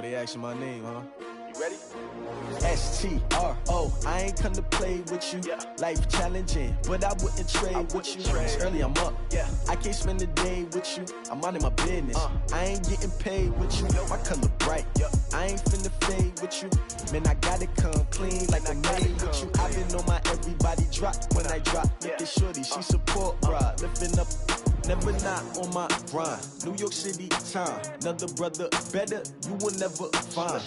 They asking my name, huh? You ready? STRO, I ain't come to play with you. Life challenging, but I wouldn't trade with you. It's early, I'm up. I can't spend the day with you. I'm minding my business. I ain't getting paid with you. My color bright. I ain't finna fade with you. Man, I gotta come clean like I made with you. I've been on my everybody drop when I drop. Look at shorty, she support ride. Lifting up, never not on my grind. New York City time, another brother better, you will never find.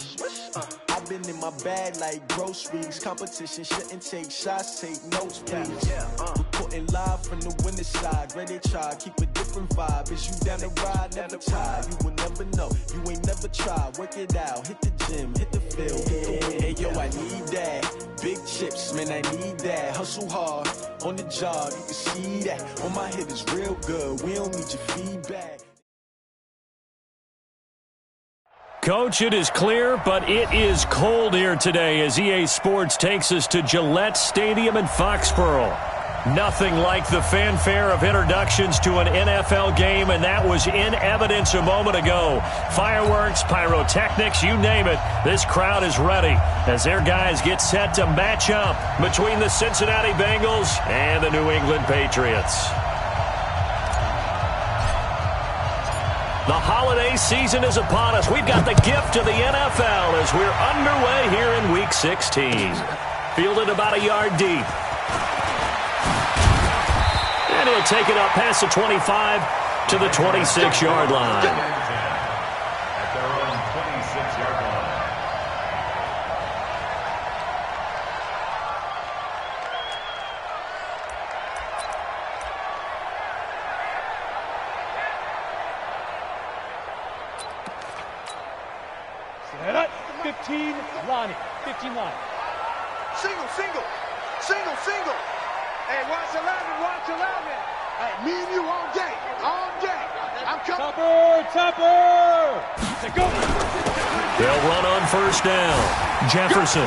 I've been in my bag like groceries. Competition shouldn't take shots, take notes, please. Reporting live from the winter side. Ready to try, keep a different vibe. Is you down the ride, never tired. You will never know, you ain't never tried. Work it out, hit the gym, hit the field. Hey yo, I need that. Big chips, man, I need that. Hustle hard, on the job, you can see that. On my head is real good, we don't need your feedback. Coach, it is clear, but it is cold here today as EA Sports takes us to Gillette Stadium in Foxborough. Nothing like the fanfare of introductions to an NFL game, and that was in evidence a moment ago. Fireworks, pyrotechnics, you name it. This crowd is ready as their guys get set to match up between the Cincinnati Bengals and the New England Patriots. The holiday season is upon us. We've got the gift of the NFL as we're underway here in Week 16. Fielded about a yard deep. And he'll take it up past the 25 to the 26-yard line. At their own 26-yard line. Set up. 15, Lonnie. 15 line. Single, single. Single, single. Hey, watch 11, watch 11. Hey, me and you all day. All day. I'm coming. Tupper. Go. They'll run on first down. Jefferson.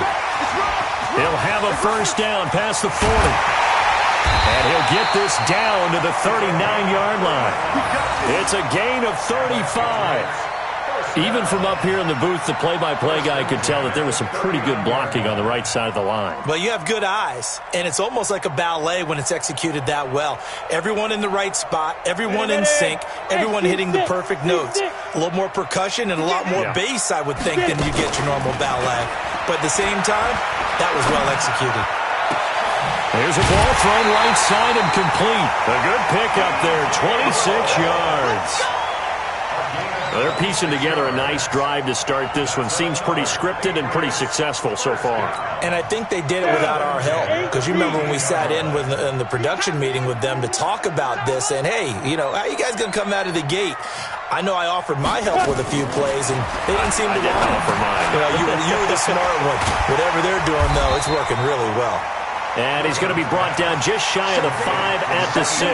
He'll have a first down past the 40. And he'll get this down to the 39-yard line. It's a gain of 35. Even from up here in the booth, the play-by-play guy could tell that there was some pretty good blocking on the right side of the line. Well, you have good eyes, and it's almost like a ballet when it's executed that well. Everyone in the right spot, everyone in sync, everyone hitting the perfect notes. A little more percussion and a lot more bass, I would think, than you get your normal ballet. But at the same time, that was well executed. There's a ball thrown right side and complete. A good pickup there, 26 yards. They're piecing together a nice drive to start this one. Seems pretty scripted and pretty successful so far. And I think they did it without our help. Because you remember when we sat in the production meeting with them to talk about this, and hey, you know, how you guys going to come out of the gate? I know I offered my help with a few plays, and they didn't seem to want it. Offer mine. You were the smart one. Whatever they're doing, though, it's working really well. And he's going to be brought down just shy of the 5 at the 6.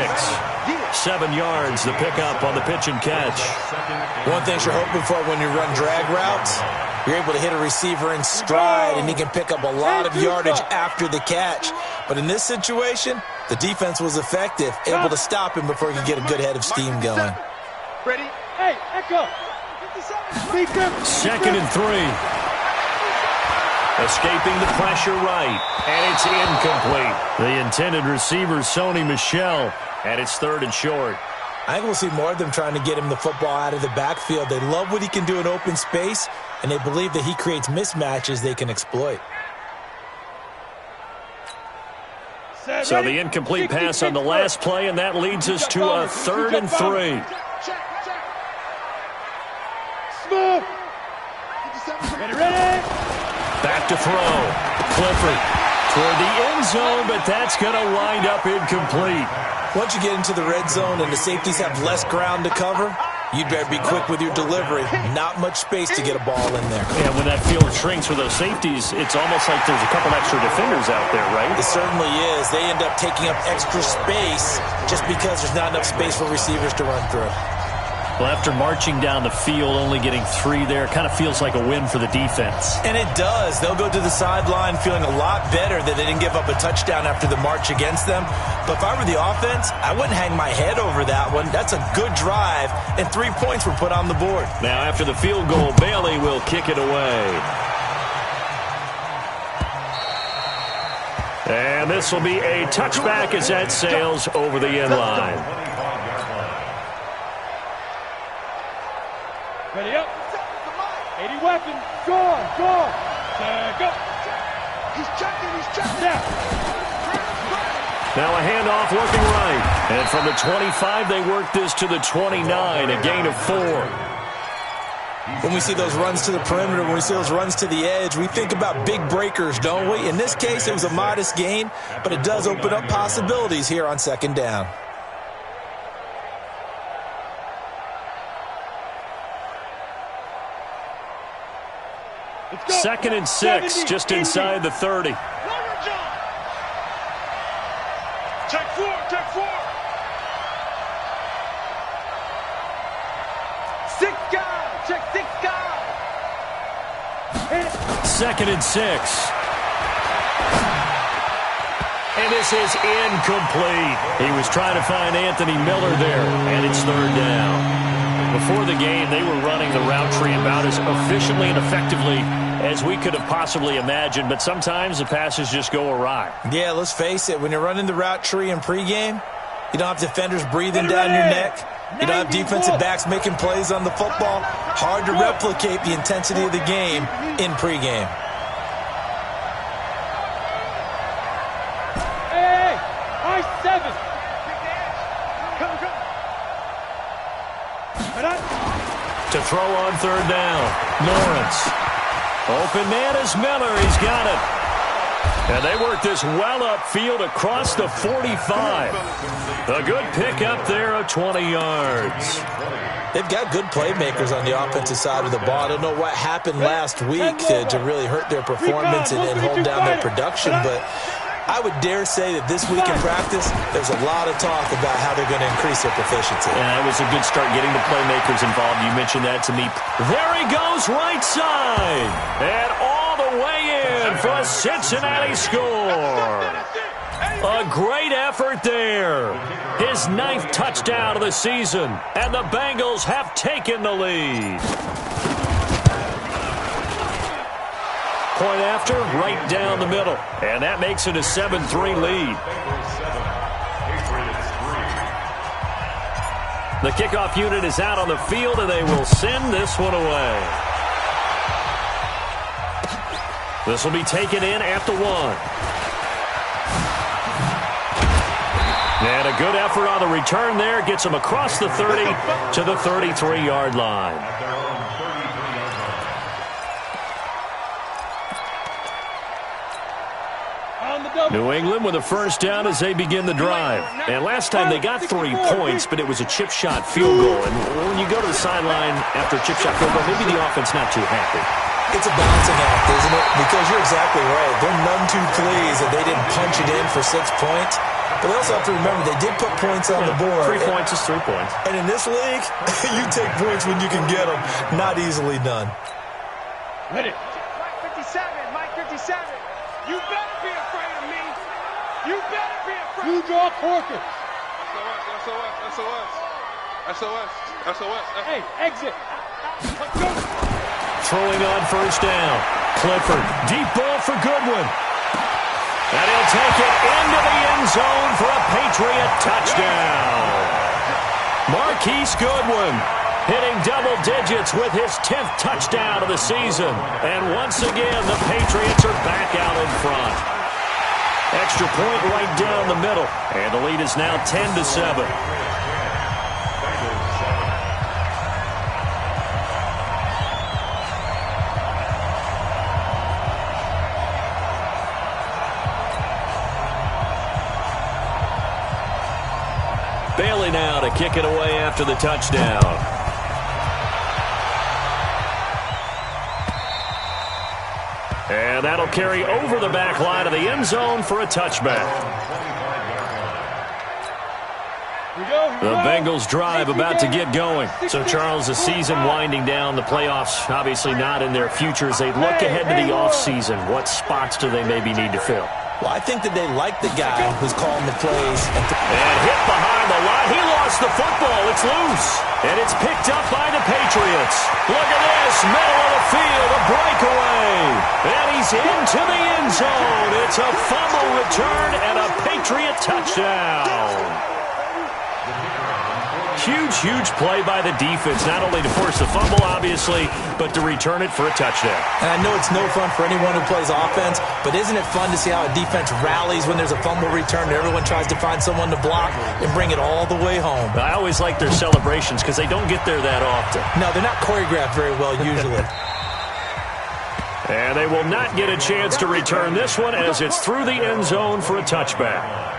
7 yards, the pickup on the pitch and catch. One thing you're hoping for when you run drag routes, you're able to hit a receiver in stride, and he can pick up a lot of yardage after the catch. But in this situation, the defense was effective, able to stop him before he could get a good head of steam going. Ready? Hey, echo. 2nd and 3. Escaping the pressure right, and it's incomplete. The intended receiver, Sony Michel, and it's 3rd and short. I think we'll see more of them trying to get him the football out of the backfield. They love what he can do in open space, and they believe that he creates mismatches they can exploit. So the incomplete pass on the last play, and that leads us to a 3rd and 3. Smooth. Ready. Back to throw. Clifford toward the end zone, but that's going to wind up incomplete. Once you get into the red zone and the safeties have less ground to cover, you'd better be quick with your delivery. Not much space to get a ball in there. And when that field shrinks with those safeties, it's almost like there's a couple extra defenders out there, right? It certainly is. They end up taking up extra space just because there's not enough space for receivers to run through. Well, after marching down the field, only getting 3 there, kind of feels like a win for the defense. And it does. They'll go to the sideline feeling a lot better that they didn't give up a touchdown after the march against them. But if I were the offense, I wouldn't hang my head over that one. That's a good drive, and 3 points were put on the board. Now, after the field goal, Bailey will kick it away. And this will be a touchback as that sails over the end line. Ready up. 80 weapons. Score. Go. He's checking. Yeah. Now a handoff working right. And from the 25, they work this to the 29, a gain of 4. When we see those runs to the perimeter, when we see those runs to the edge, we think about big breakers, don't we? In this case, it was a modest gain, but it does open up possibilities here on second down. Second and 6, just inside the 30. Check 4. Check 6 guys. Second and 6. And this is incomplete. He was trying to find Anthony Miller there, and it's third down. Before the game, they were running the route tree about as efficiently and effectively as we could have possibly imagined, but sometimes the passes just go awry. Yeah, let's face it. When you're running the route tree in pregame, you don't have defenders breathing down your neck. You don't have defensive backs making plays on the football. Hard to replicate the intensity of the game in pregame. Hey, I-7. To throw on third down, Lawrence. Open man is Miller. He's got it. And they work this well upfield across the 45. A good pick up there of 20 yards. They've got good playmakers on the offensive side of the ball. I don't know what happened last week to really hurt their performance and hold down their production, but I would dare say that this week in practice, there's a lot of talk about how they're going to increase their proficiency. Yeah, it was a good start getting the playmakers involved. You mentioned that to me. There he goes, right side. And all the way in for a Cincinnati score. A great effort there. His 9th touchdown of the season. And the Bengals have taken the lead. Point after, right down the middle. And that makes it a 7-3 lead. The kickoff unit is out on the field, and they will send this one away. This will be taken in at the 1. And a good effort on the return there. Gets him across the 30 to the 33-yard line. New England with a first down as they begin the drive. And last time they got 3 points, but it was a chip shot field goal. And when you go to the sideline after a chip shot field goal, maybe the offense not too happy. It's a balancing act, isn't it? Because you're exactly right. They're none too pleased that they didn't punch it in for 6 points. But they also have to remember they did put points on the board. 3 points is 3 points. And in this league, you take points when you can get them. Not easily done. Ready. Mike 57. You better be afraid of me. You better be afraid. You draw Corker. SOS. Hey, exit. Throwing on first down. Clifford. Deep ball for Goodwin. And he'll take it into the end zone for a Patriot touchdown. Marquise Goodwin hitting double digits with his 10th touchdown of the season. And once again, the Patriots are back out in front. Extra point right down the middle. And the lead is now 10-7. Bailey now to kick it away after the touchdown. And that'll carry over the back line of the end zone for a touchback. The Bengals drive about to get going. So, Charles, the season winding down, the playoffs obviously not in their future. As they look ahead to the offseason, what spots do they maybe need to fill? Well, I think that they like the guy who's calling the plays. And hit behind the line. He lost the football. It's loose. And it's picked up by the Patriots. Look at this. Middle of the field. A breakaway. And he's into the end zone. It's a fumble return and a Patriot touchdown. Huge play by the defense, not only to force the fumble, obviously, but to return it for a touchdown. And I know it's no fun for anyone who plays offense, but isn't it fun to see how a defense rallies when there's a fumble return and everyone tries to find someone to block and bring it all the way home? I always like their celebrations because they don't get there that often. No, they're not choreographed very well usually. And they will not get a chance to return this one as it's through the end zone for a touchback.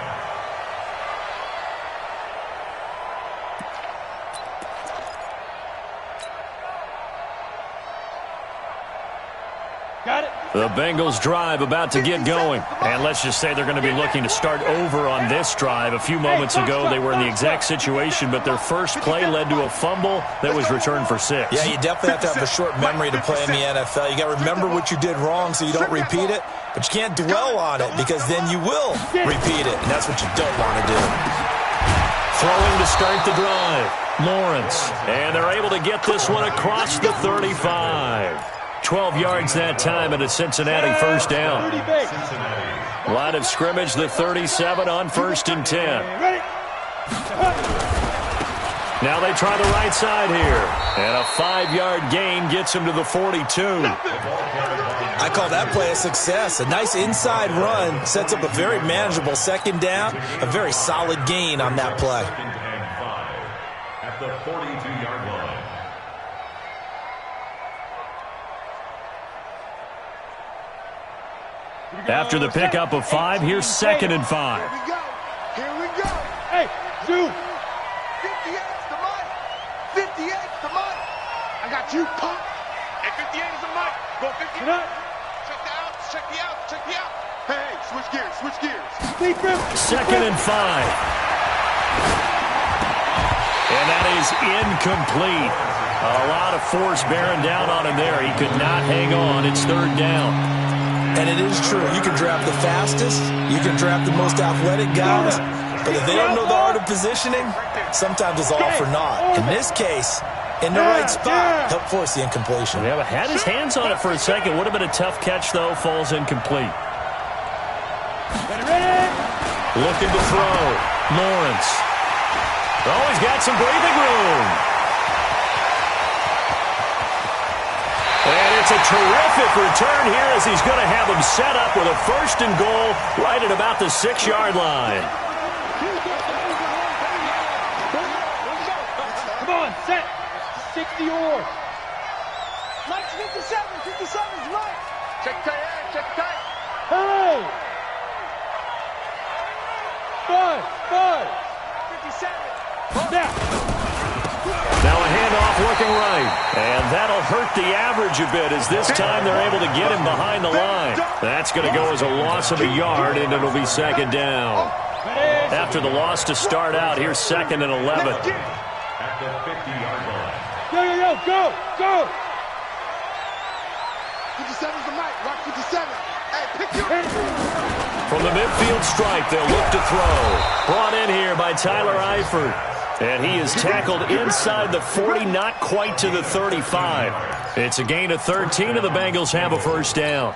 The Bengals drive about to get going. And let's just say they're going to be looking to start over on this drive. A few moments ago, they were in the exact situation, but their first play led to a fumble that was returned for 6. Yeah, you definitely have to have a short memory to play in the NFL. You got to remember what you did wrong so you don't repeat it, but you can't dwell on it because then you will repeat it, and that's what you don't want to do. Throwing to start the drive, Lawrence. And they're able to get this one across the 35. 12 yards that time and a Cincinnati first down. Line of scrimmage, the 37 on 1st and 10. Now they try the right side here. And a 5-yard gain gets him to the 42. I call that play a success. A nice inside run sets up a very manageable second down. A very solid gain on that play. At the 42-yard line. After the pickup of 5, here's 2nd and 5. Here we go. Hey, Zoo. 58's the money. 58's the money. I got you, punk. Hey, 58 is the money. Go 58. Check the out. Check the out. Check the out. Hey, switch gears. Switch gears. 2nd and 5. And that is incomplete. A lot of force bearing down on him there. He could not hang on. It's 3rd down. And it is true. You can draft the fastest. You can draft the most athletic guys. But if they don't know the art of positioning, sometimes it's all for naught. In this case, in the right spot, help force the incompletion. Yeah, but had his hands on it for a second. Would have been a tough catch, though. Falls incomplete. Looking to throw. Lawrence. Oh, he's got some breathing room. And it's a terrific return here as he's going to have him set up with a 1st and goal right at about the 6-yard line. Come on, set. 60 yours. Mike 57. 57's Mike. Check tight. Check tight. Hey. 5. 57. Now. Now a handoff looking right. And that'll hurt the average a bit as this time they're able to get him behind the line. That's going to go as a loss of a yard, and it'll be 2nd down. After the loss to start out, here's 2nd and 11. At the 50-yard line. Go. 57's the Mike. Rock 57. Hey, pick your... From the midfield stripe, they'll look to throw. Brought in here by Tyler Eifert. And he is tackled inside the 40, not quite to the 35. It's a gain of 13, and the Bengals have a 1st down.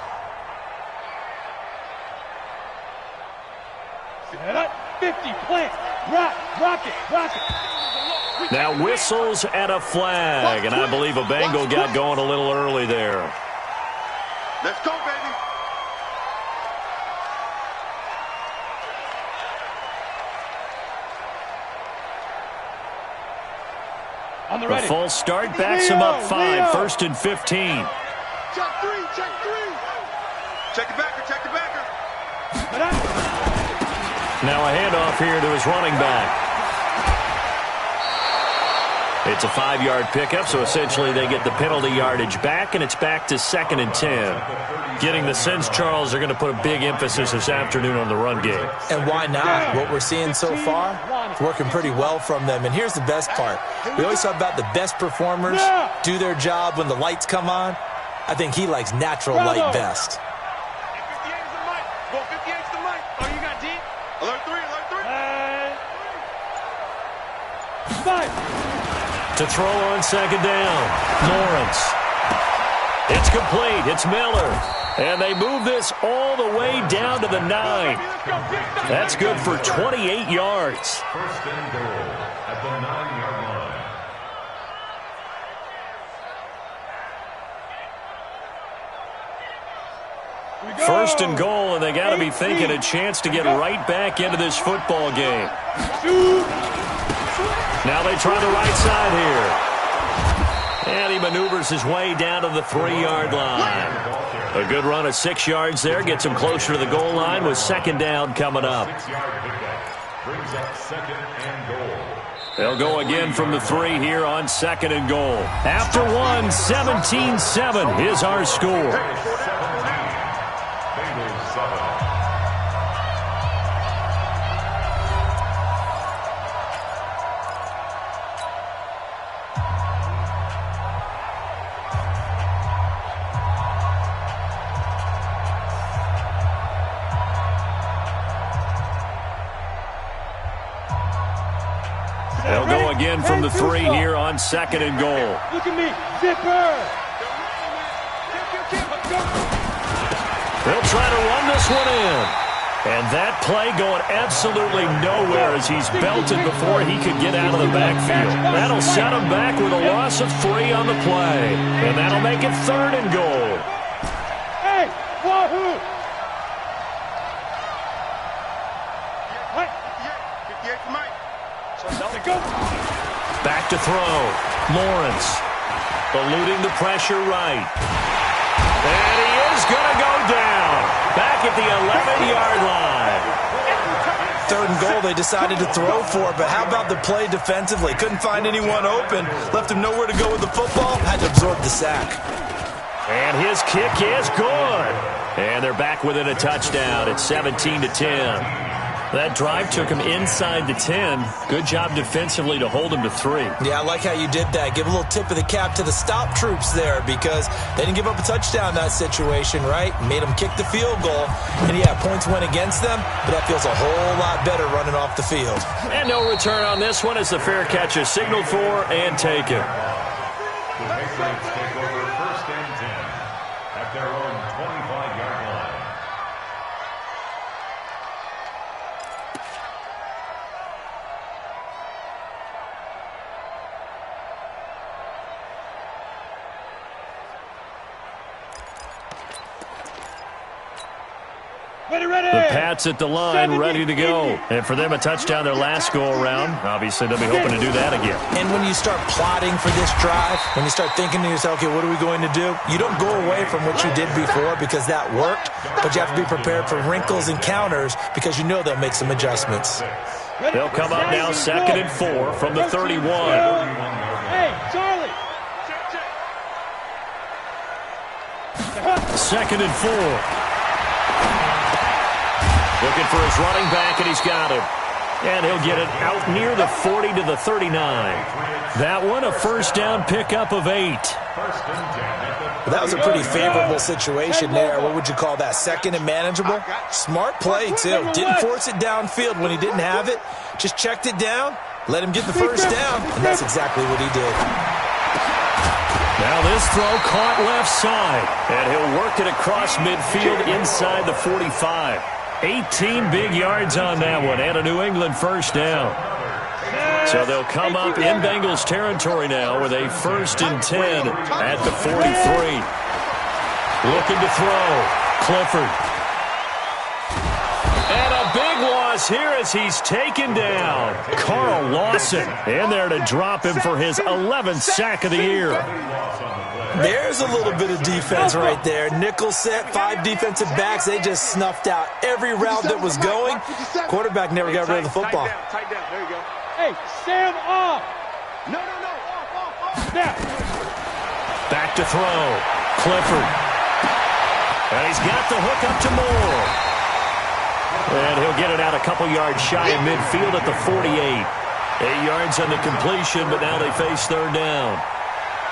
50, plant. Rock it. Now whistles and a flag, and I believe a Bengal got going a little early there. Let's go, baby. On the The ready. false start backs him up 5, 1st and 15. Check 3. Check the backer. Now a handoff here to his running back. It's a 5-yard pickup, so essentially they get the penalty yardage back, and it's back to 2nd and 10. Getting the sense, Charles, they're going to put a big emphasis this afternoon on the run game. And why not? What we're seeing so far, it's working pretty well from them. And here's the best part. We always talk about the best performers do their job when the lights come on. I think he likes natural light best. 58 is the mic. Go 58 is the mic. Oh, you got D? Alert 3, alert 3. 5. To throw on 2nd down, Lawrence. It's complete. It's Miller. And they move this all the way down to the 9. That's good for 28 yards. First and goal at the 9-yard line. First and goal, and they got to be thinking a chance to get right back into this football game. Now they try the right side here. And he maneuvers his way down to the 3-yard line. A good run of 6 yards there. Gets him closer to the goal line with 2nd down coming up. 6-yard pickup brings up 2nd and goal. They'll go again from the 3 here on 2nd and goal. After 1, 17-7 is our score. 17, Bengals 7. They'll go again from the 3 here on 2nd and goal. Look at me. Zipper. They'll try to run this one in. And that play going absolutely nowhere as he's belted before he could get out of the backfield. That'll set him back with a loss of 3 on the play. And that'll make it 3rd and goal. Hey, wahoo. Back to throw. Lawrence eluding the pressure right. And he is going to go down. Back at the 11-yard line. 3rd and goal they decided to throw for, but how about the play defensively? Couldn't find anyone open. Left him nowhere to go with the football. Had to absorb the sack. And his kick is good. And they're back within a touchdown. It's 17-10. That drive took him inside the 10. Good job defensively to hold him to 3. Yeah, I like how you did that. Give a little tip of the cap to the stop troops there because they didn't give up a touchdown in that situation, right? Made them kick the field goal. And, yeah, points went against them, but that feels a whole lot better running off the field. And no return on this one as the fair catch is signaled for and taken. The Patriots take over 1st and 10 at their own 25-yard line. The Pats at the line, ready to go. And for them, a touchdown their last go-around. Obviously, they'll be hoping to do that again. And when you start plotting for this drive, when you start thinking to yourself, okay, what are we going to do? You don't go away from what you did before because that worked, but you have to be prepared for wrinkles and counters because you know they'll make some adjustments. They'll come up now 2nd and 4 from the 31. Hey, Charlie. 2nd and 4. Looking for his running back, and he's got him. And he'll get it out near the 40 to the 39. That one, a 1st down pickup of 8. Well, that was a pretty favorable situation there. What would you call that? 2nd and manageable? Smart play, too. Didn't force it downfield when he didn't have it. Just checked it down, let him get the 1st down, and that's exactly what he did. Now this throw caught left side, and he'll work it across midfield inside the 45. 18 big yards on that one, and a New England 1st down. So they'll come up in Bengals territory now with a 1st and 10 at the 43. Looking to throw. Clifford. And a big loss here as he's taken down. Carl Lawson in there to drop him for his 11th sack of the year. There's a little bit of defense right there. Nickel set, 5 defensive backs. They just snuffed out every route that was going. Quarterback never got rid of the football. Hey, Sam off. No, off. Back to throw. Clifford. And he's got the hook up to Moore. And he'll get it out a couple yards shy of midfield at the 48. 8 yards on the completion, but now they face third down.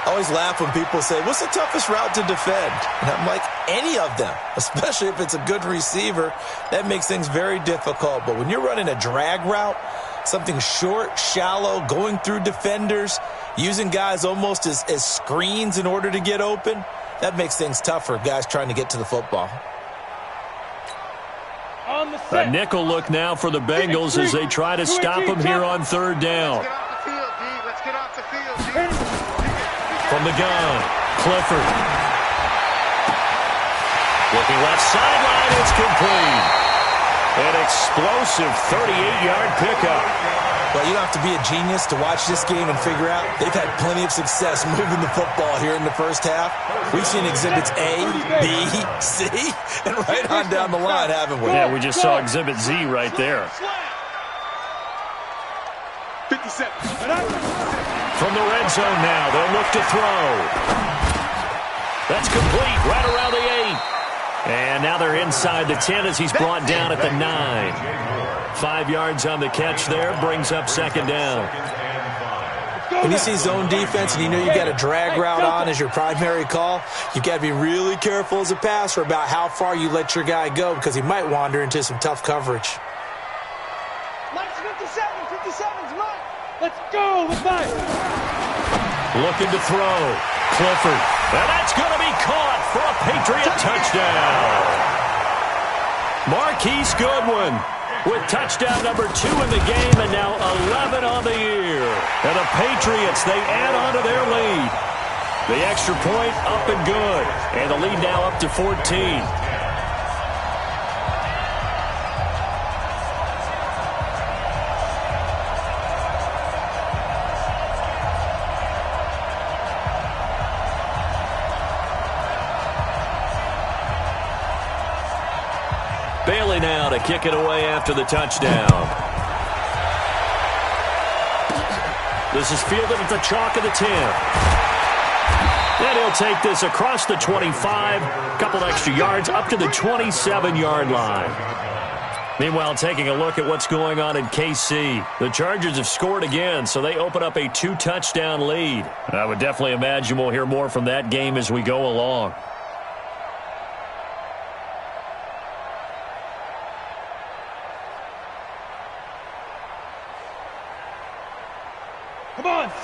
I always laugh when people say, what's the toughest route to defend? And I'm like, any of them, especially if it's a good receiver. That makes things very difficult. But when you're running a drag route, something short, shallow, going through defenders, using guys almost as screens in order to get open, that makes things tough for guys trying to get to the football. A nickel look now for the Bengals as they try to stop him here on third down. Let's get off the field, D. Let's get off the field, D. From the gun, Clifford. Looking left sideline, it's complete. An explosive 38-yard pickup. Well, you don't have to be a genius to watch this game and figure out they've had plenty of success moving the football here in the first half. We've seen exhibits A, B, C, and right on down the line, haven't we? Yeah, we just saw exhibit Z right there. 57. From the red zone now, they'll look to throw. That's complete, right around the 8. And now they're inside the 10 as he's brought down at the 9. 5 yards on the catch there, brings up second down. When you see zone defense and you know you got a drag route on as your primary call, you got to be really careful as a passer about how far you let your guy go because he might wander into some tough coverage. Mike's 57, 57's Mike. Let's go, Mike. Looking to throw. Clifford. And that's going to be caught for a Patriot touchdown. Marquise Goodwin with touchdown number 2 in the game and now 11 on the year. And the Patriots, they add on to their lead. The extra point up and good. And the lead now up to 14. Bailey now to kick it away after the touchdown. This is fielded at the chalk of the 10. And he'll take this across the 25, couple extra yards up to the 27-yard line. Meanwhile, taking a look at what's going on in KC. The Chargers have scored again, so they open up a 2-touchdown lead. I would definitely imagine we'll hear more from that game as we go along.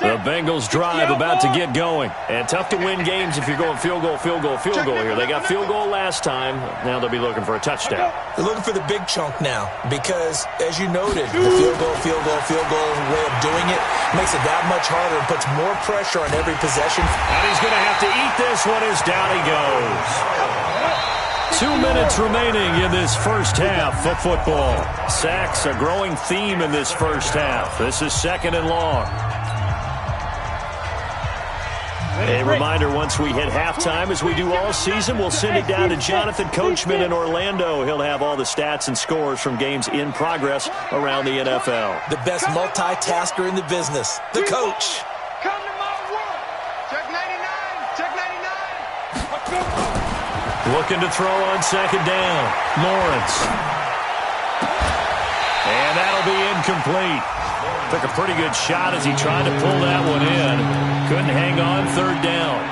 The Bengals drive about to get going. And tough to win games if you're going field goal here. They got field goal last time. Now they'll be looking for a touchdown. They're looking for the big chunk now because, as you noted, the field goal way of doing it makes it that much harder and puts more pressure on every possession. And he's going to have to eat this one as down he goes. 2 minutes remaining in this first half of football. Sacks, a growing theme in this first half. This is second and long. A reminder, once we hit halftime, as we do all season, we'll send it down to Jonathan Coachman in Orlando. He'll have all the stats and scores from games in progress around the NFL. The best multitasker in the business, the coach. Come to my world. Check 99. Check 99. Looking to throw on second down. Lawrence. And that'll be incomplete. Took a pretty good shot as he tried to pull that one in. Couldn't hang on third down.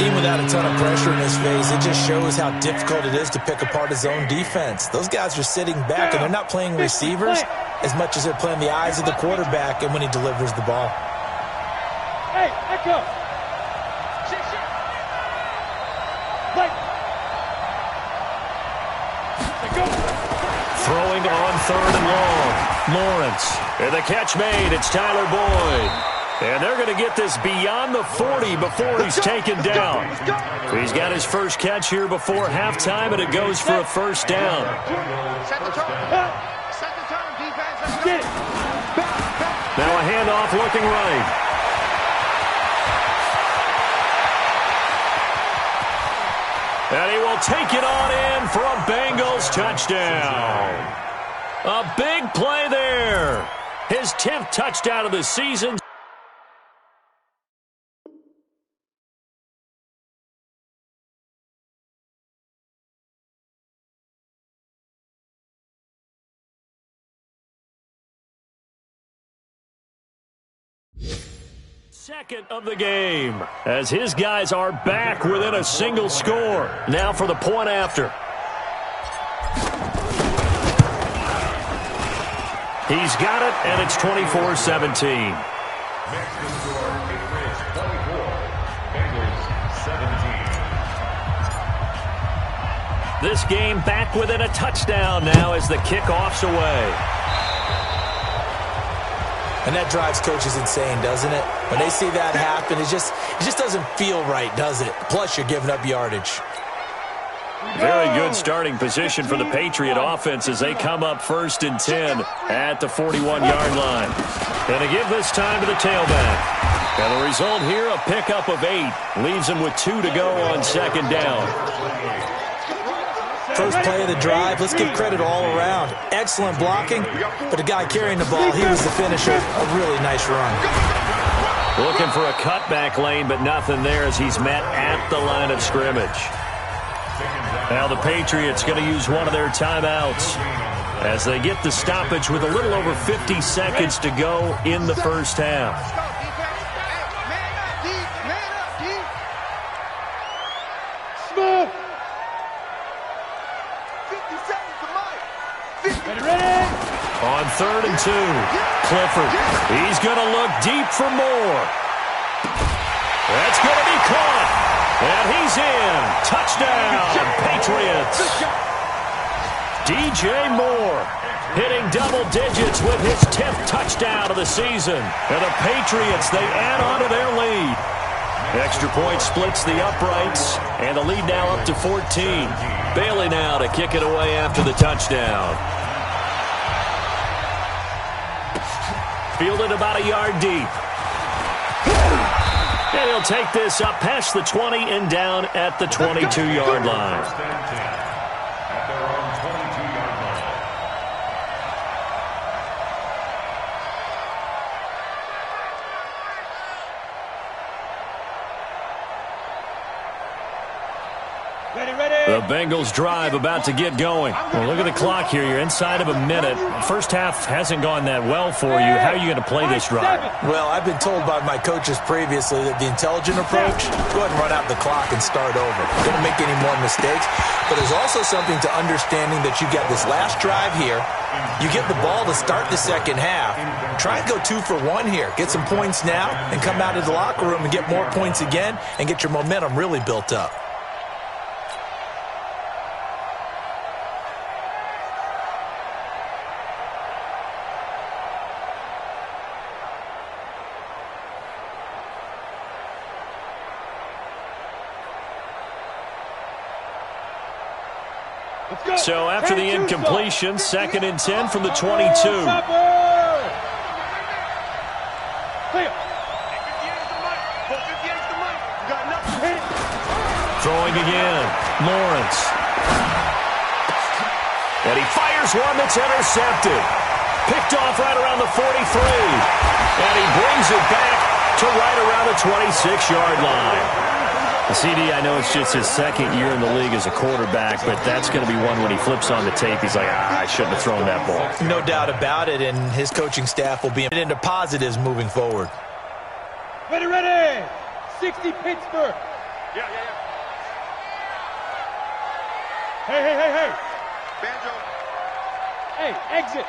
Even without a ton of pressure in his face, it just shows how difficult it is to pick apart his own defense. Those guys are sitting back, and they're not playing receivers as much as they're playing the eyes of the quarterback and when he delivers the ball. Hey, Echo. Throwing on third and long. Lawrence. And the catch made. It's Tyler Boyd. And they're going to get this beyond the 40 before he's taken down. He's got his first catch here before halftime, and it goes for a first down. Set the tone. Set the tone, defense. Let's go. Now a handoff looking right. And he will take it on in for a Bengals touchdown. A big play there. His 10th touchdown of the season. Second of the game, as his guys are back within a single score. Now for the point after. He's got it, and it's 24-17. Next to score, Cambridge 24, Bengals 17. This game back within a touchdown now as the kickoff's away. And that drives coaches insane, doesn't it? When they see that happen, it just doesn't feel right, does it? Plus, you're giving up yardage. Very good starting position for the Patriot offense as they come up 1st and 10 at the 41-yard line. And they give this time to the tailback. And the result here, a pickup of 8. Leaves them with 2 to go on 2nd down. First play of the drive, let's give credit all around. Excellent blocking, but the guy carrying the ball, he was the finisher. A really nice run. Looking for a cutback lane, but nothing there as he's met at the line of scrimmage. Now the Patriots going to use one of their timeouts as they get the stoppage with a little over 50 seconds to go in the first half. On 3rd and 2, Clifford. He's going to look deep for more. That's going to be caught. And he's in. Touchdown, Patriots. DJ Moore hitting double digits with his 10th touchdown of the season. And the Patriots, they add on to their lead. Extra point splits the uprights, and the lead now up to 14. Bailey now to kick it away after the touchdown. Fielded about a yard deep. And he'll take this up past the 20 and down at the 22-yard line. At their own 22-yard line. The Bengals drive about to get going. Well, look at the clock here. You're inside of a minute. First half hasn't gone that well for you. How are you going to play this drive? Well, I've been told by my coaches previously that the intelligent approach, go ahead and run out the clock and start over. Don't make any more mistakes. But there's also something to understanding that you get this last drive here. You get the ball to start the second half. Try and go 2 for 1 here. Get some points now and come out of the locker room and get more points again and get your momentum really built up. So after the incompletion, 2nd and 10 from the 22. Throwing again, Lawrence. And he fires one that's intercepted. Picked off right around the 43. And he brings it back to right around the 26-yard line. The CD, I know it's just his 2nd year in the league as a quarterback, but that's going to be one when he flips on the tape, he's like, I shouldn't have thrown that ball. No doubt about it, and his coaching staff will be into positives moving forward. Ready. 60 Pittsburgh. Yeah. Hey. Banjo. Hey, exit.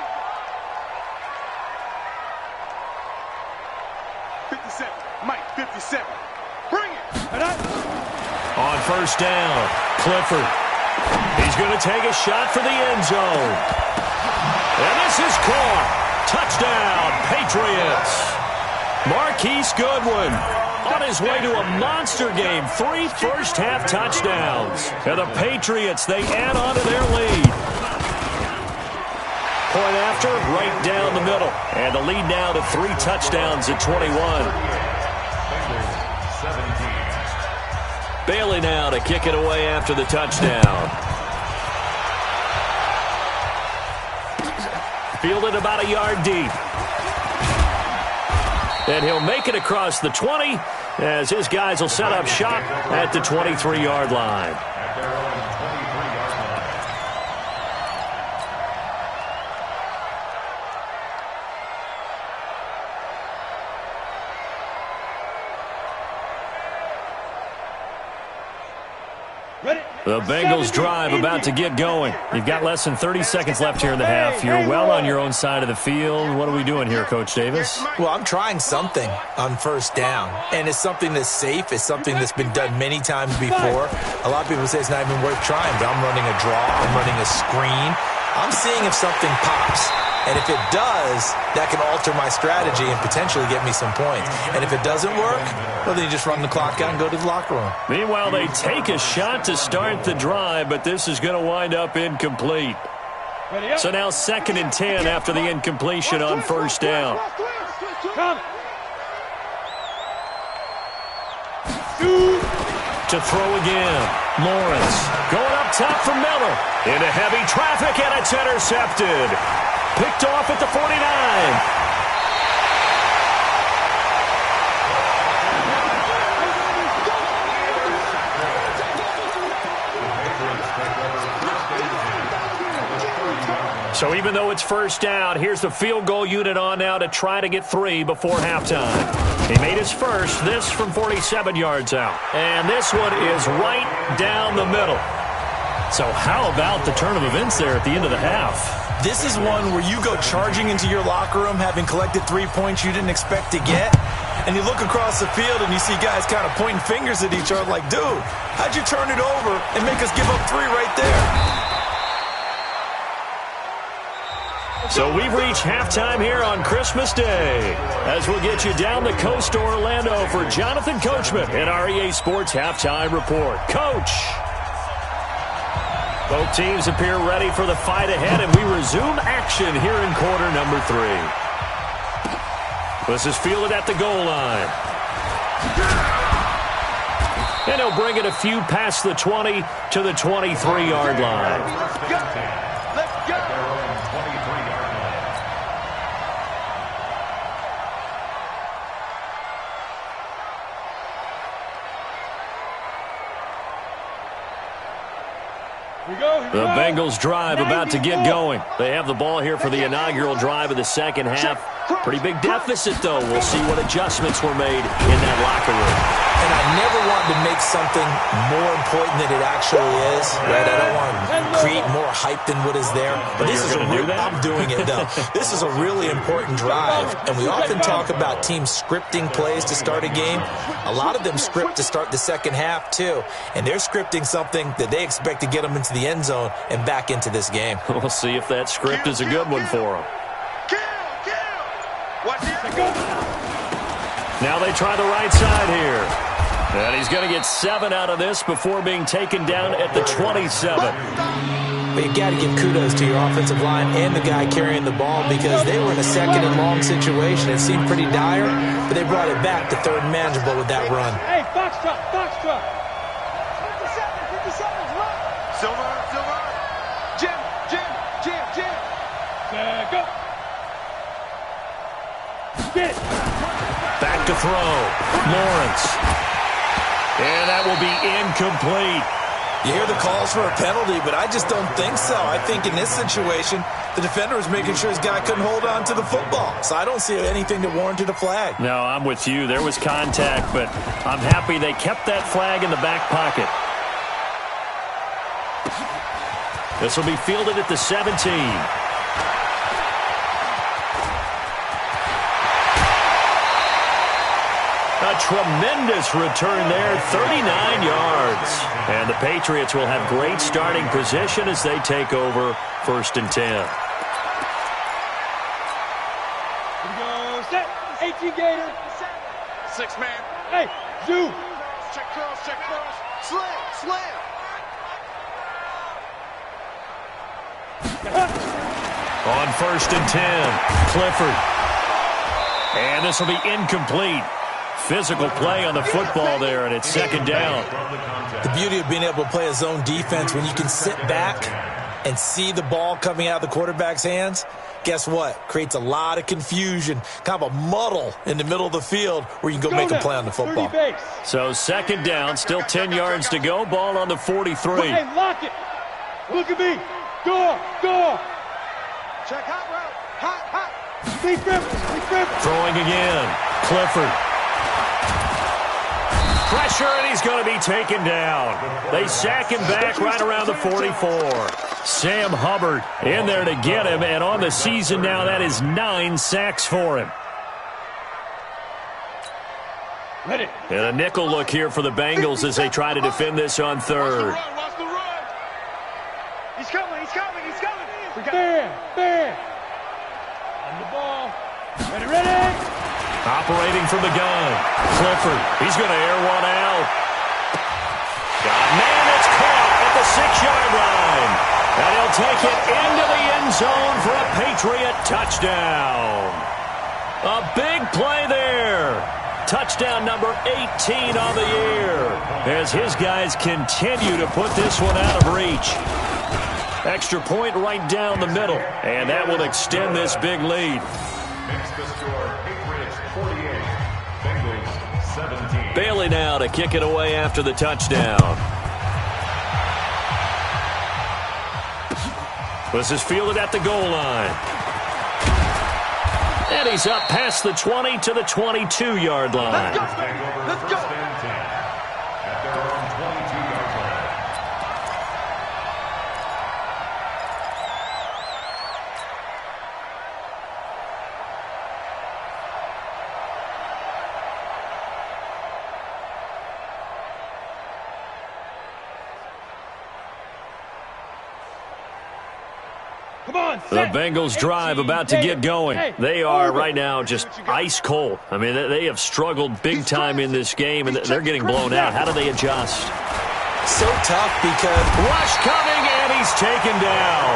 57. Mike, 57. Bring it. On 1st down, Clifford. He's going to take a shot for the end zone. And this is caught. Touchdown, Patriots. Marquise Goodwin on his way to a monster game. 3 first-half touchdowns. And the Patriots, they add on to their lead. Point after, right down the middle. And the lead now to 3 touchdowns at 21. Bailey now to kick it away after the touchdown. Fielded about a yard deep. And he'll make it across the 20 as his guys will set up shop at the 23-yard line. At their own 23-yard line. The Bengals drive about to get going. You've got less than 30 seconds left here in the half. You're well on your own side of the field. What are we doing here, Coach Davis? Well, I'm trying something on first down, and it's something that's safe. It's something that's been done many times before. A lot of people say it's not even worth trying, but I'm running a draw. I'm running a screen. I'm seeing if something pops. And if it does, that can alter my strategy and potentially get me some points. And if it doesn't work, well, then you just run the clock out and go to the locker room. Meanwhile, they take a shot to start the drive, but this is going to wind up incomplete. So now 2nd and 10 after the incompletion on first down. To throw again. Lawrence going up top for Miller. Into heavy traffic, and it's intercepted. Picked off at the 49. So even though it's first down, here's the field goal unit on now to try to get 3 before halftime. He made his first, this from 47 yards out. And this one is right down the middle. So how about the turn of events there at the end of the half? This is one where you go charging into your locker room having collected 3 points you didn't expect to get, and you look across the field and you see guys kind of pointing fingers at each other like, dude, how'd you turn it over and make us give up 3 right there? So we've reached halftime here on Christmas Day as we'll get you down the coast to Orlando for Jonathan Coachman in our EA Sports Halftime Report. Coach! Both teams appear ready for the fight ahead, and we resume action here in quarter number 3. This is fielded at the goal line. And he'll bring it a few past the 20 to the 23-yard line. Let's go. The Bengals drive about to get going. They have the ball here for the inaugural drive of the second half. Pretty big deficit, though. We'll see what adjustments were made in that locker room. And I never want to make something more important than it actually is. Right? I don't want to create more hype than what is there. But this is I'm doing it, though. This is a really important drive. And we often talk about teams scripting plays to start a game. A lot of them script to start the second half, too. And they're scripting something that they expect to get them into the end zone and back into this game. We'll see if that script is a good one for them. Now they try the right side here. And he's going to get 7 out of this before being taken down at the 27. But you got to give kudos to your offensive line and the guy carrying the ball because they were in a 2nd and long situation. It seemed pretty dire, but they brought it back to 3rd and manageable with that run. Hey, Foxtrot, Foxtrot. 57, run. Silver. Jim. Go. Get it. Back to throw. Lawrence. And that will be incomplete. You hear the calls for a penalty, but I just don't think so. I think in this situation, the defender was making sure his guy couldn't hold on to the football. So I don't see anything that warranted a flag. No, I'm with you. There was contact, but I'm happy they kept that flag in the back pocket. This will be fielded at the 17. A tremendous return there, 39 yards. And the Patriots will have great starting position as they take over 1st and 10. Here we go, set, 18 Gator. 6 man. Hey, Zoo. Check cross. Slam. On 1st and 10, Clifford. And this will be incomplete. Physical play on the football there, and it's 2nd down. The beauty of being able to play a zone defense when you can sit back and see the ball coming out of the quarterback's hands, guess what? Creates a lot of confusion, kind of a muddle in the middle of the field where you can go make a play on the football. So 2nd down, still 10 yards to go, ball on the 43. Hey, lock it. Look at me. Go. Check hot route. Hot. Be Griffin. Throwing again. Clifford. Pressure, and he's going to be taken down. They sack him back right around the 44. Sam Hubbard in there to get him, and on the season now, that is 9 sacks for him. And a nickel look here for the Bengals as they try to defend this on third. Watch the run. He's coming. We got Bear. On the ball. Ready. Operating from the gun. Clifford, he's going to air one out. Man, it's caught at the 6-yard line. And he'll take it into the end zone for a Patriot touchdown. A big play there. Touchdown number 18 on the year as his guys continue to put this one out of reach. Extra point right down the middle, and that will extend this big lead. Makes the score Patriots 48, Bengals 17. Bailey now to kick it away after the touchdown. This is fielded at the goal line. And he's up past the 20 to the 22-yard line. Let's go. First and 10 at their own 22-yard line. The Bengals drive about to get going. They are right now just ice cold. I mean, they have struggled big time in this game, and they're getting blown out. How do they adjust? So tough because Rush coming, and he's taken down.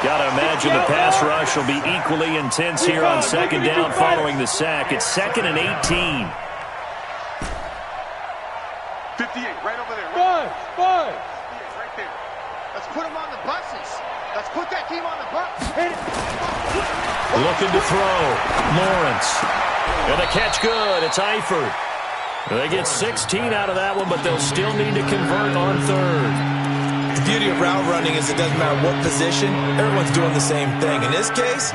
Got to imagine the pass rush will be equally intense here on second down following the sack. It's 2nd and 18. 58, right over there. Five. 58, right there. Let's put him on the buses. Let's put that team on the bus. Looking to throw. Lawrence. And the catch good. It's Eifert. They get 16 out of that one, but they'll still need to convert on third. the beauty of route running is it doesn't matter what position, everyone's doing the same thing. In this case,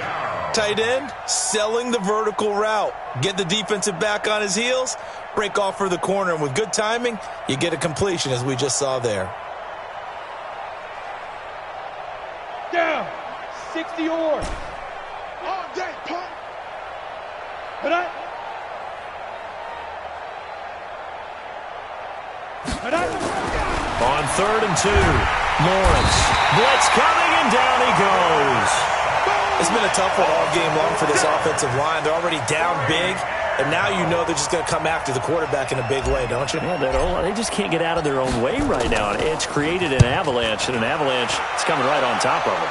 tight end, selling the vertical route. Get the defensive back on his heels, break off for the corner, and with good timing, you get a completion as we just saw there. Down. 60 or. All day, punt. On 3rd and 2, Lawrence. Blitz coming, and down he goes. It's been a tough one all game long for this offensive line. They're already down big, and now you know they're just going to come after the quarterback in a big way, don't you? Yeah, they just can't get out of their own way right now. It's created an avalanche, and an avalanche is coming right on top of them.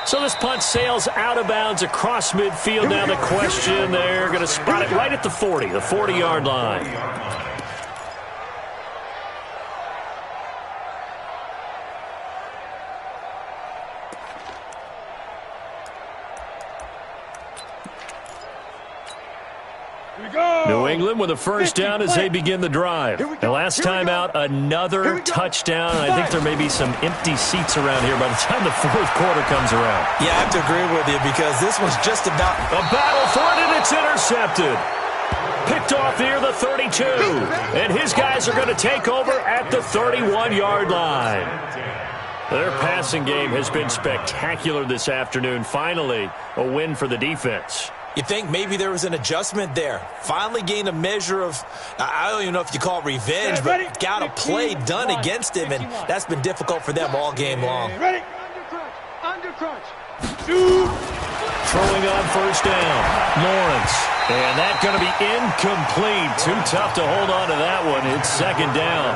So this punt sails out of bounds across midfield. Now the question, they're going to spot it right at the 40, the 40-yard line. New England with a first down as they begin the drive. The last time out, another touchdown. I think there may be some empty seats around here by the time the fourth quarter comes around. Yeah, I have to agree with you because this one's just about a battle for it, and it's intercepted. Picked off near the 32. And his guys are going to take over at the 31-yard line. Their passing game has been spectacular this afternoon. Finally, a win for the defense. You think maybe there was an adjustment there. Finally gained a measure of, I don't even know if you call it revenge, but got a play done against him, and that's been difficult for them all game long. Ready? Under crunch. Shoot. Throwing on first down. Lawrence. And that's going to be incomplete. Too tough to hold on to that one. It's second down.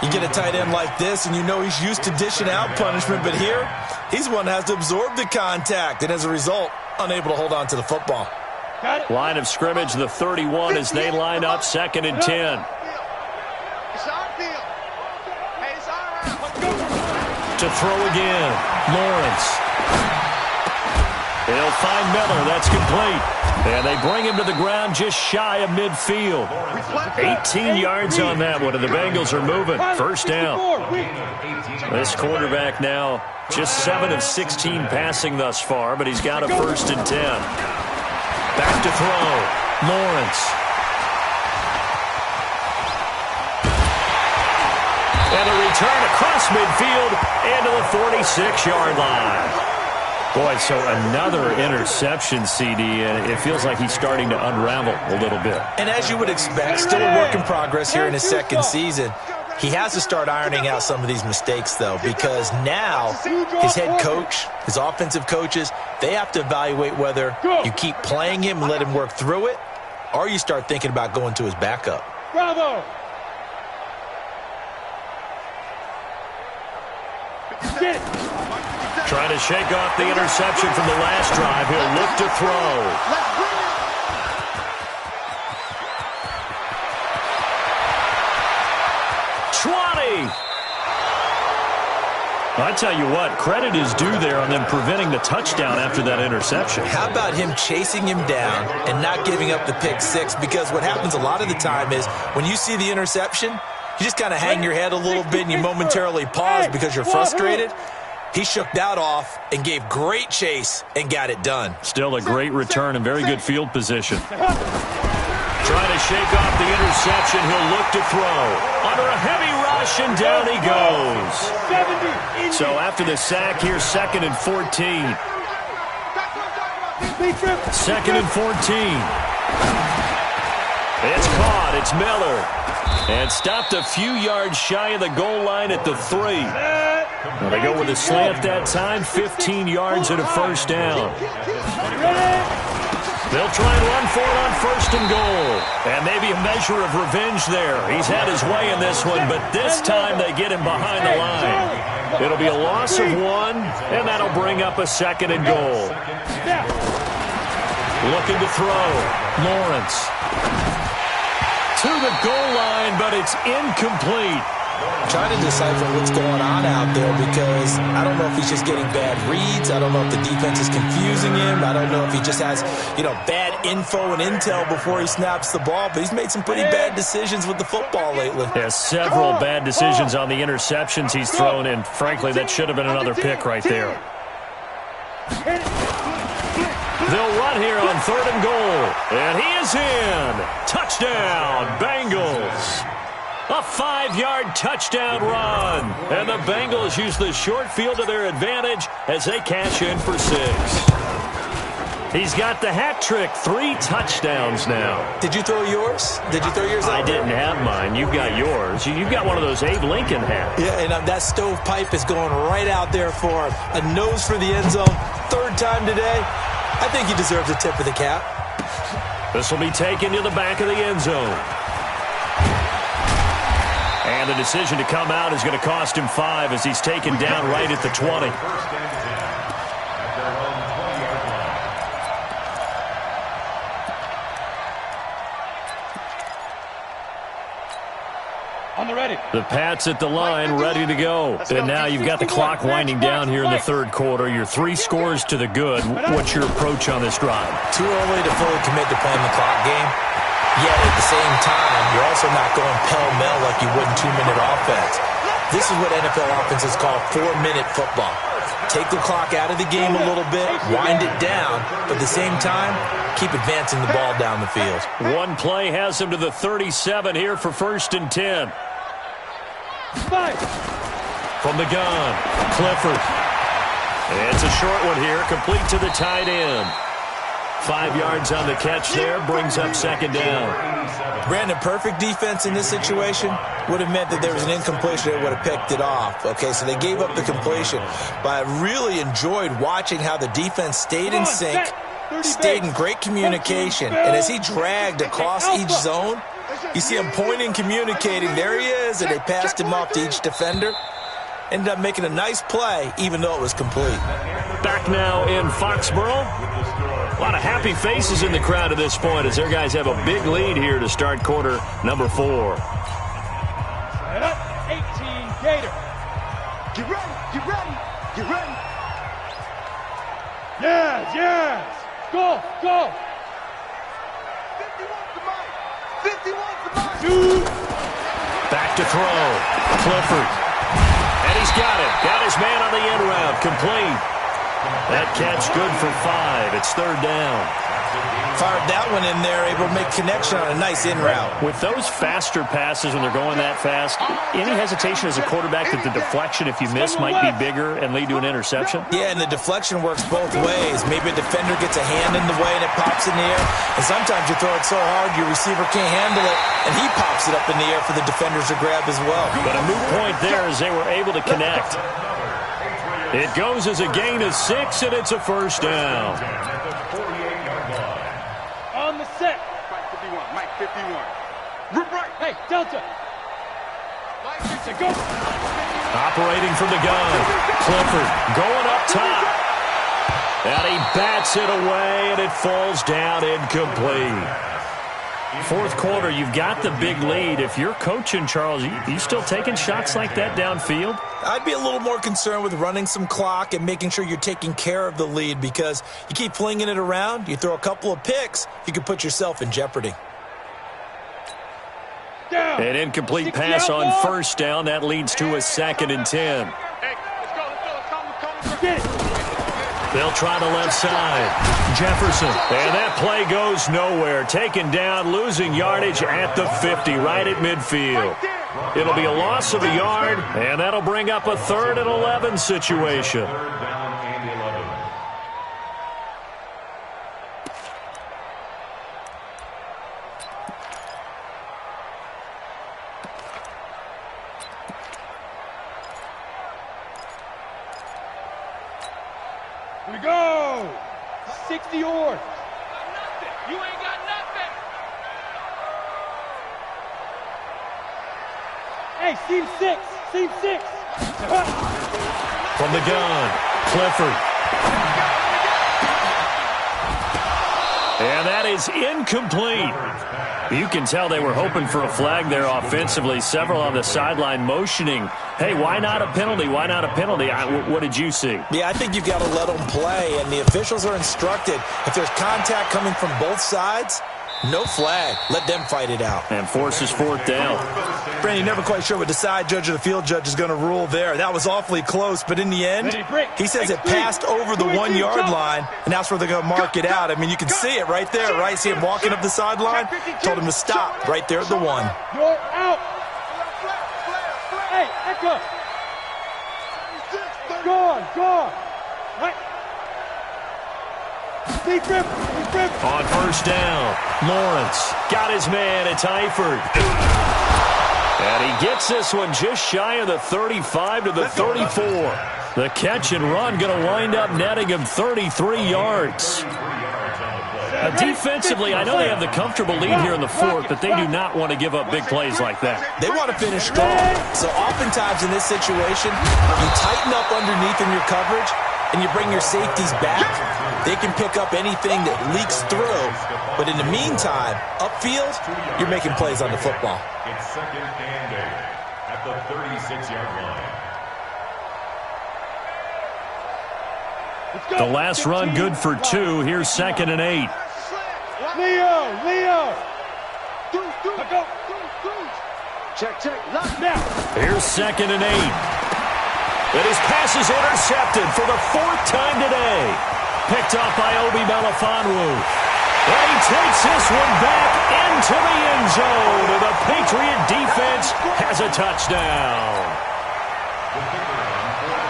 You get a tight end like this, and you know he's used to dishing out punishment, but here, he's one that has to absorb the contact, and as a result, unable to hold on to the football. Line of scrimmage, the 31 as they line up, 2nd and 10. It's our field. Hey, it's our To throw again, Lawrence. He'll find Miller. That's complete. And they bring him to the ground just shy of midfield. 18 yards on that one, and the Bengals are moving. First down. This quarterback now just 7 of 16 passing thus far, but he's got a 1st and 10. Back to throw. Lawrence. And a return across midfield into the 46-yard line. Boy, so another interception, CD, and it feels like he's starting to unravel a little bit. And as you would expect, still a work in progress here in his second season. He has to start ironing out some of these mistakes, though, because now his head coach, his offensive coaches, they have to evaluate whether you keep playing him and let him work through it, or you start thinking about going to his backup. Bravo! Get it! Trying to shake off the interception from the last drive. He'll look to throw. Let's bring it. 20! I tell you what, credit is due there on them preventing the touchdown after that interception. How about him chasing him down and not giving up the pick six? Because what happens a lot of the time is when you see the interception, you just kind of hang your head a little bit and you momentarily pause because you're frustrated. He shook that off and gave great chase and got it done. Still a great return and very good field position. Trying to shake off the interception. He'll look to throw. Under a heavy rush, and down he goes. So after the sack here, 2nd and 14. 2nd and 14. It's caught. It's Miller. And stopped a few yards shy of the goal line at the 3. Well, they go with a slant that time, 15 yards and a first down. They'll try and run for it on 1st and goal. And maybe a measure of revenge there. He's had his way in this one, but this time they get him behind the line. It'll be a loss of 1, and that'll bring up a 2nd and goal. Looking to throw. Lawrence. To the goal line, but it's incomplete. Trying to decipher what's going on out there because I don't know if he's just getting bad reads. I don't know if the defense is confusing him. I don't know if he just has, bad info and intel before he snaps the ball. But he's made some pretty bad decisions with the football lately. Yeah, several bad decisions on the interceptions he's thrown, and frankly, that should have been another pick right there. They'll run here on 3rd and goal. And he is in. Touchdown, Bengals. A 5-yard touchdown run. And the Bengals use the short field to their advantage as they cash in for 6. He's got the hat trick, 3 touchdowns now. Did you throw yours? Did you throw yours out? I didn't have mine. You've got yours. You've got one of those Abe Lincoln hats. Yeah, and that stovepipe is going right out there for him. A nose for the end zone. 3rd time today. I think he deserves a tip of the cap. This will be taken to the back of the end zone. And the decision to come out is going to cost him 5 as he's taken down right at the 20. On the ready. The Pats at the line, ready to go. And now you've got the clock winding down here in the 3rd quarter. You're 3 scores to the good. What's your approach on this drive? Too early to fully commit to playing the clock game. Yet at the same time, you're also not going pell-mell like you would in 2-minute offense. This is what NFL offenses call 4-minute football. Take the clock out of the game a little bit, wind it down, but at the same time, keep advancing the ball down the field. One play has him to the 37 here for 1st and 10. From the gun, Clifford. It's a short one here, complete to the tight end. 5 yards on the catch there, brings up 2nd down. Brandon, perfect defense in this situation would have meant that there was an incompletion that would have picked it off. Okay, so they gave up the completion. But I really enjoyed watching how the defense stayed in sync, stayed in great communication. And as he dragged across each zone, you see him pointing, communicating. There he is, and they passed him off to each defender. Ended up making a nice play, even though it was complete. Back now in Foxborough. A lot of happy faces in the crowd at this point as their guys have a big lead here to start quarter number 4. 18 Gator. Get ready, get ready, get ready. Yes, yes. Go, go. 51's the mic. 51's the mic. Back to throw. Clifford. And he's got it. Got his man on the end route. Complete. That catch good for 5. It's 3rd down. Fired that one in there, able to make connection on a nice in route. With those faster passes when they're going that fast, any hesitation as a quarterback that the deflection, if you miss, might be bigger and lead to an interception? Yeah, and the deflection works both ways. Maybe a defender gets a hand in the way and it pops in the air. And sometimes you throw it so hard your receiver can't handle it, and he pops it up in the air for the defenders to grab as well. But a moot point there as they were able to connect. It goes as a gain of 6, and it's a 1st down. On the set. Mike 51. Right. Hey, Delta. Mike 50. Go. Operating from the gun. Clifford going up top. And he bats it away, and it falls down incomplete. 4th quarter, you've got the big lead. If you're coaching, Charles, you still taking shots like that downfield? I'd be a little more concerned with running some clock and making sure you're taking care of the lead, because you keep flinging it around, you throw a couple of picks, you could put yourself in jeopardy. Down. An incomplete pass on 1st down. That leads to a 2nd and 10. Hey, let's go. Get it. They'll try the left side. Jefferson. And that play goes nowhere. Taken down, losing yardage at the 50, right at midfield. It'll be a loss of a yard, and that'll bring up a 3rd and 11 situation. 3rd down and 11. Here we go. 60 yards. You ain't got nothing. Hey, seam 6. Seam 6. From the gun, Clifford. And that is incomplete. You can tell they were hoping for a flag there offensively. Several on the sideline motioning, hey, why not a penalty? Why not a penalty? What did you see? Yeah, I think you've got to let them play, and the officials are instructed, if there's contact coming from both sides, no flag. Let them fight it out. And forces 4th down. Brandon, you're never quite sure what the side judge or the field judge is going to rule there. That was awfully close, but in the end, he says it passed over the 1-yard line, and that's where they're going to mark it out. I mean, you can see it right there, right? See him walking up the sideline? Told him to stop right there at the 1. You're out. Hey, Echo. Gone. Right. Deep rip. On 1st down, Lawrence got his man. It's Eifert. And he gets this one just shy of the 35 to the 34. The catch and run going to wind up netting him 33 yards. Defensively, I know they have the comfortable lead here in the 4th, but they do not want to give up big plays like that. They want to finish strong. So oftentimes in this situation, you tighten up underneath in your coverage, and you bring your safeties back. They can pick up anything that leaks through. But in the meantime, upfield, you're making plays on the football. It's 2nd and 8 at the 36-yard line. The last run good for 2. Here's 2nd and 8. Leo. Go. Check. Lock now. Here's 2nd and 8. And his pass is intercepted for the 4th time today. Picked off by Obi Melifonwu. And he takes this one back into the end zone. And the Patriot defense has a touchdown.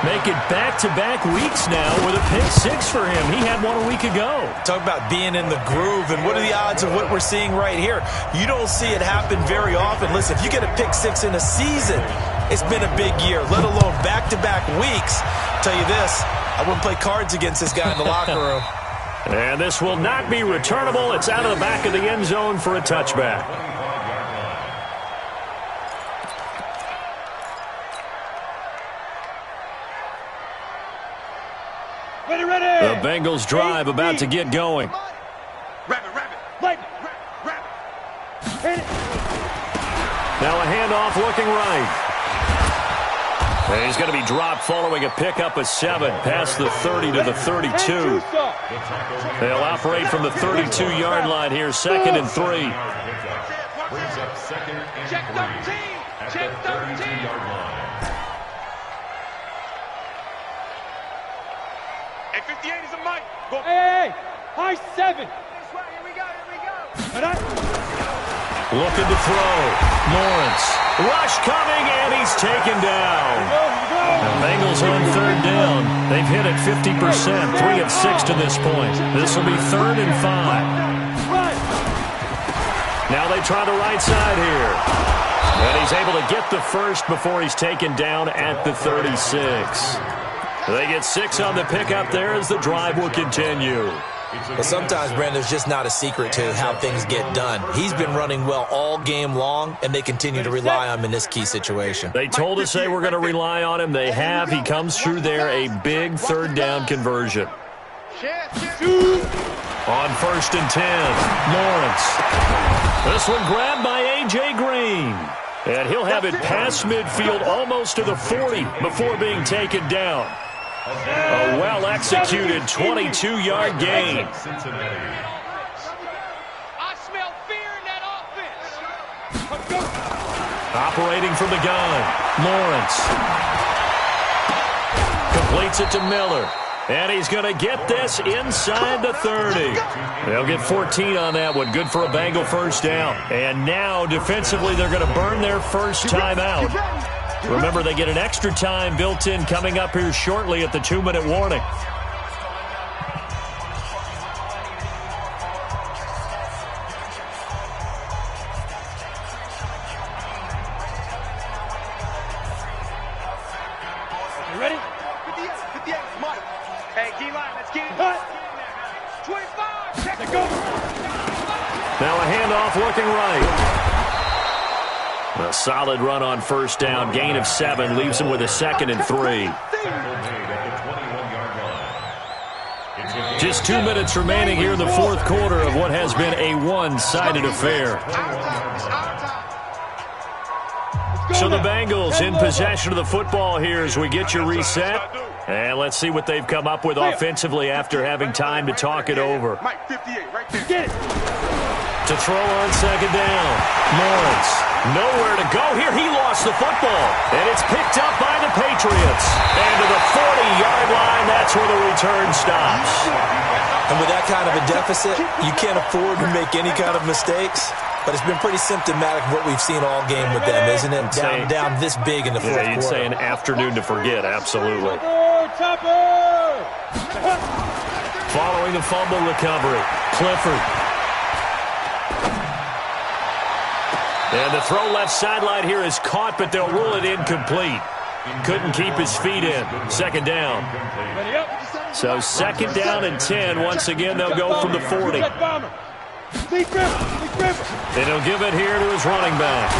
Make it back-to-back weeks now with a pick 6 for him. He had one a week ago. Talk about being in the groove, and what are the odds of what we're seeing right here? You don't see it happen very often. Listen, if you get a pick 6 in a season, it's been a big year, let alone back-to-back weeks. I'll tell you this, I wouldn't play cards against this guy in the locker room. And this will not be returnable. It's out of the back of the end zone for a touchback. Ready. The Bengals drive about to get going. Rabbit. Hit it. Now a handoff looking right. And he's going to be dropped following a pickup of 7 past the 30 to the 32. They'll operate from the 32-yard line here, 2nd and 3. Brings up 2nd and 3 at the 32-yard line. 58 is a mic. Go. Hey, high 7. Here we go. Looking to throw. Lawrence. Rush coming, and he's taken down. The Bengals on third down. They've hit it 50%, 3 of 6 to this point. This will be 3rd and 5. Now they try the right side here. And he's able to get the first before he's taken down at the 36. They get 6 on the pickup there as the drive will continue. Well, sometimes, Brandon, there's just not a secret to how things get done. He's been running well all game long, and they continue to rely on him in this key situation. They told us they were going to rely on him. They have. He comes through there, a big 3rd down conversion. On 1st and 10, Lawrence. This one grabbed by A.J. Green. And he'll have it past midfield almost to the 40 before being taken down. A well-executed 22-yard gain. I smell fear in that offense. Operating from the gun, Lawrence. Completes it to Miller. And he's going to get this inside the 30. They'll get 14 on that one. Good for a Bengal first down. And now, defensively, they're going to burn their first timeout. Remember, they get an extra time built in coming up here shortly at the 2-minute warning. You ready? 58, Mike. Hey, D-line, let's get it. 25. Check it. Go. Now a handoff looking right. A solid run on first down. Gain of 7 leaves him with a 2nd and 3. Just 2 minutes remaining here in the 4th quarter of what has been a one-sided affair. So the Bengals in possession of the football here as we get you reset. And let's see what they've come up with offensively after having time to talk it over. Mike, 58, right there. Get it. To throw on 2nd down. Lawrence. Nowhere to go here. He lost the football. And it's picked up by the Patriots. And to the 40-yard line, that's where the return stops. And with that kind of a deficit, you can't afford to make any kind of mistakes. But it's been pretty symptomatic of what we've seen all game with them, isn't it? Down this big in the 4th quarter. You'd say an afternoon to forget, absolutely. Following the fumble recovery, Clifford. And the throw left sideline here is caught, but they'll rule it incomplete. Couldn't keep his feet in. 2nd down. So 2nd down and 10. Once again, they'll go from the 40. And he'll give it here to his running back.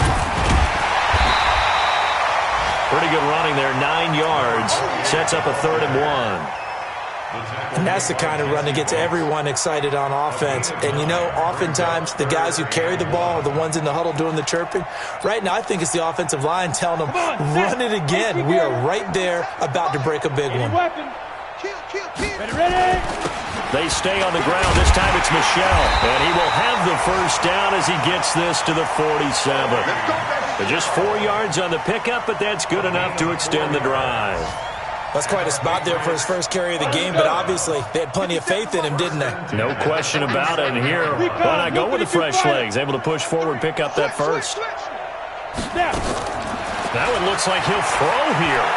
Pretty good running there, 9 yards. Sets up a 3rd and 1. And that's the kind of run that gets everyone excited on offense. And, you know, oftentimes the guys who carry the ball are the ones in the huddle doing the chirping. Right now, I think it's the offensive line telling them, run it again. We are right there about to break a big one. Ready? They stay on the ground. This time it's Michel. And he will have the first down as he gets this to the 47. Just 4 yards on the pickup, but that's good enough to extend the drive. That's quite a spot there for his first carry of the game, but obviously they had plenty of faith in him, didn't they? No question about it. And here, why not go with the fresh legs? Able to push forward, pick up that first. That one looks like he'll throw here.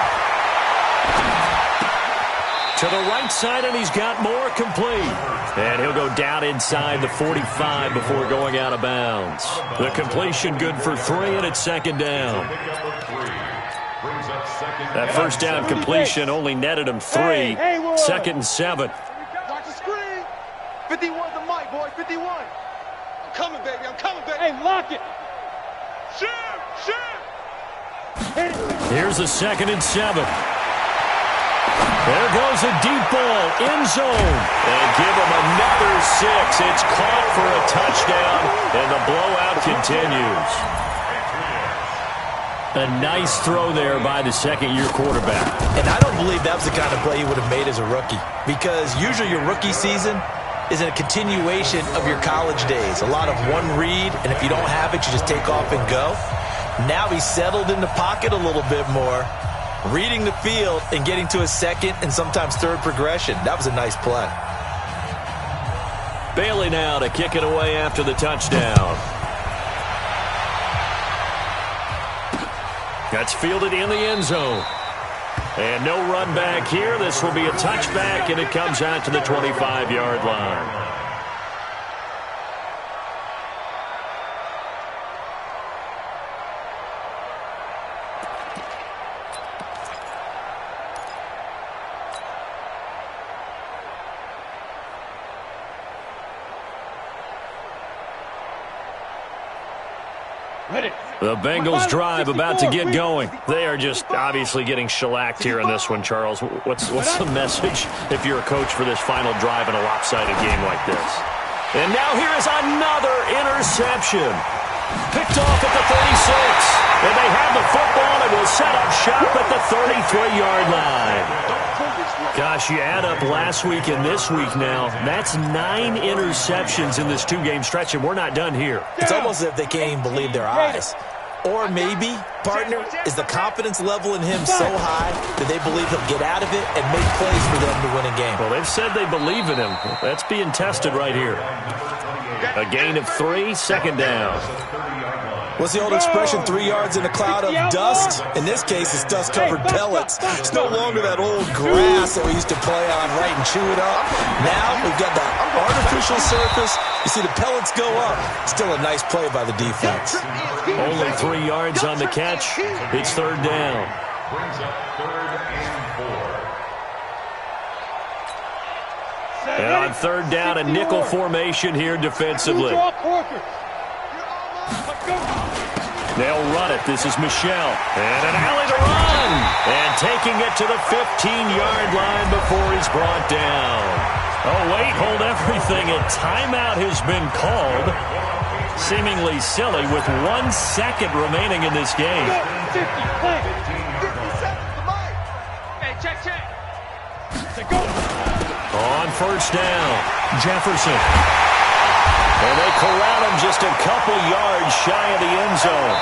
To the right side, and he's got more complete. And he'll go down inside the 45 before going out of bounds. The completion good for 3, and it's 2nd down. That first down completion only netted him 3. 2nd and 7. Watch the screen. 51's the mic, boy. 51. I'm coming, baby. I'm coming, baby. Hey, lock it. Shoot. Here's the 2nd and 7. There goes a deep ball, end zone. And give him another 6. It's caught for a touchdown, and the blowout continues. A nice throw there by the second-year quarterback. And I don't believe that was the kind of play he would have made as a rookie, because usually your rookie season is a continuation of your college days. A lot of one read, and if you don't have it, you just take off and go. Now he's settled in the pocket a little bit more, reading the field and getting to a second and sometimes third progression. That was a nice play. Bailey now to kick it away after the touchdown. That's fielded in the end zone. And no run back here. This will be a touchback, and it comes out to the 25-yard line. The Bengals drive about to get going. They are just obviously getting shellacked here in this one, Charles. What's the message if you're a coach for this final drive in a lopsided game like this? And now here is another interception. Picked off at the 36. And they have the football and will set up shop at the 33-yard line. Gosh, you add up last week and this week now. That's 9 interceptions in this 2-game stretch, and we're not done here. It's almost as if they can't even believe their eyes. Or maybe, partner, is the confidence level in him so high that they believe he'll get out of it and make plays for them to win a game. Well, they've said they believe in him. That's being tested right here. A gain of 3, second down. What's the old expression, 3 yards in a cloud of dust? In this case, it's dust-covered pellets. It's no longer that old grass that we used to play on, right, and chew it up. Now we've got the artificial surface. You see the pellets go up. Still a nice play by the defense. Only 3 yards on the catch. It's third down. Brings up third and 4. And on third down, a nickel formation here defensively. They'll run it. This is Michelle. And an alley to run. And taking it to the 15-yard line before he's brought down. Oh, wait, hold everything. A timeout has been called. Seemingly silly with 1 second remaining in this game. 50 seconds to Mike. Hey, check. On first down, Jefferson. And they corral him just a couple yards shy of the end zone.